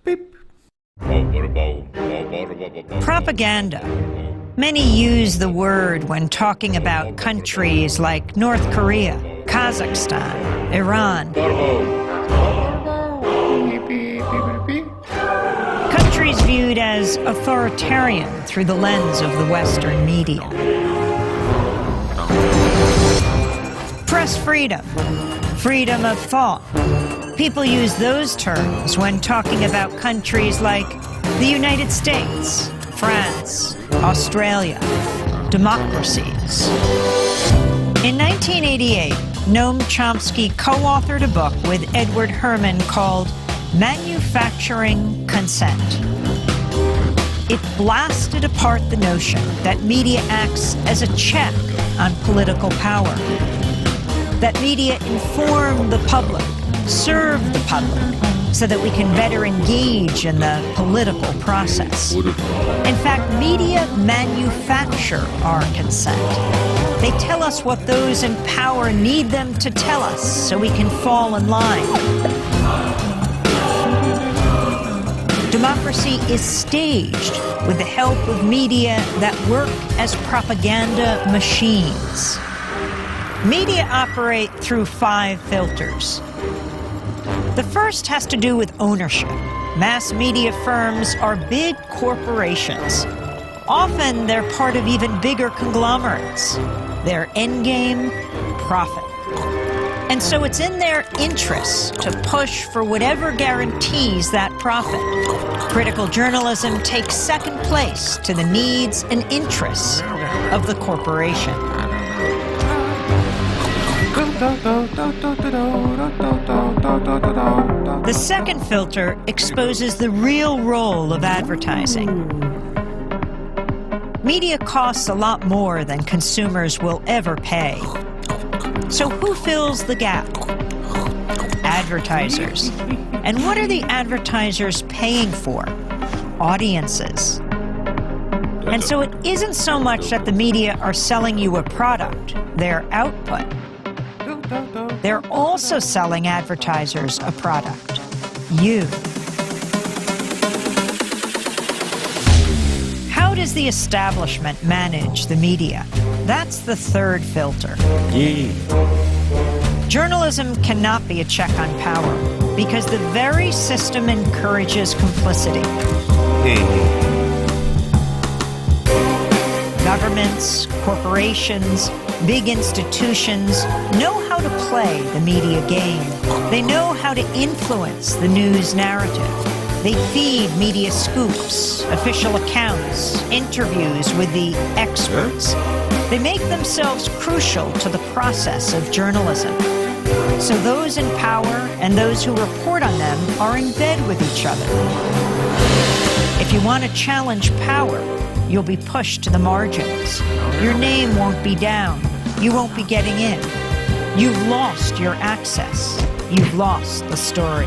Beep. Propaganda. Many use the word when talking about countries like North Korea, Kazakhstan, Iran. Countries viewed as authoritarian through the lens of the Western media. Press freedom, freedom of thought. People use those terms when talking about countries like the United States, France, Australia, democracies. In 1988, Noam Chomsky co-authored a book with Edward Herman called Manufacturing Consent. It blasted apart the notion that media acts as a check on political power, that media inform the public, serve the public, so that we can better engage in the political process. In fact, media manufacture our consent. They tell us what those in power need them to tell us so we can fall in line. Democracy is staged with the help of media that work as propaganda machines. Media operate through 5 filters. The first has to do with ownership. Mass media firms are big corporations. Often they're part of even bigger conglomerates. Their endgame, profit. And so it's in their interests to push for whatever guarantees that profit. Critical journalism takes second place to the needs and interests of the corporation. The second filter exposes the real role of advertising. Media costs a lot more than consumers will ever pay. So who fills the gap? Advertisers. And what are the advertisers paying for? Audiences. And so it isn't so much that the media are selling you a product, their output. They're also selling advertisers a product, you. How does the establishment manage the media? That's the third filter. Journalism cannot be a check on power because the very system encourages complicity. Governments, corporations, big institutions know how to play the media game. They know how to influence the news narrative. They feed media scoops, official accounts, interviews with the experts. They make themselves crucial to the process of journalism. So those in power and those who report on them are in bed with each other. If you want to challenge power, you'll be pushed to the margins. Your name won't be down. You won't be getting in. You've lost your access. You've lost the story.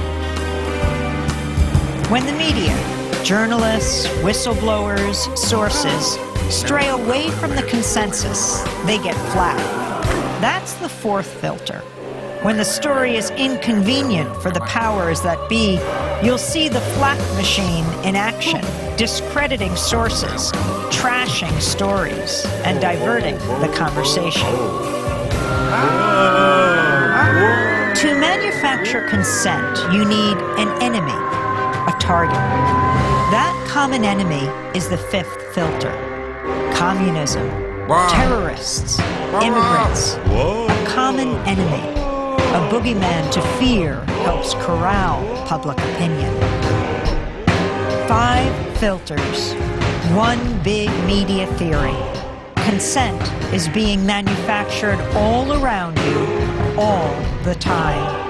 When the media, journalists, whistleblowers, sources, stray away from the consensus, they get flat. That's the fourth filter. When the story is inconvenient for the powers that be, you'll see the flak machine in action, discrediting sources, trashing stories, and diverting the conversation. To manufacture consent, you need an enemy, a target. That common enemy is the fifth filter. Communism, terrorists, immigrants, a common enemy. A boogeyman to fear helps corral public opinion. 5 filters, one big media theory. Consent is being manufactured all around you, all the time.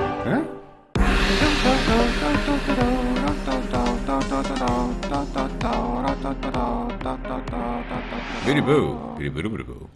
Boo, boo, boo, boo, boo.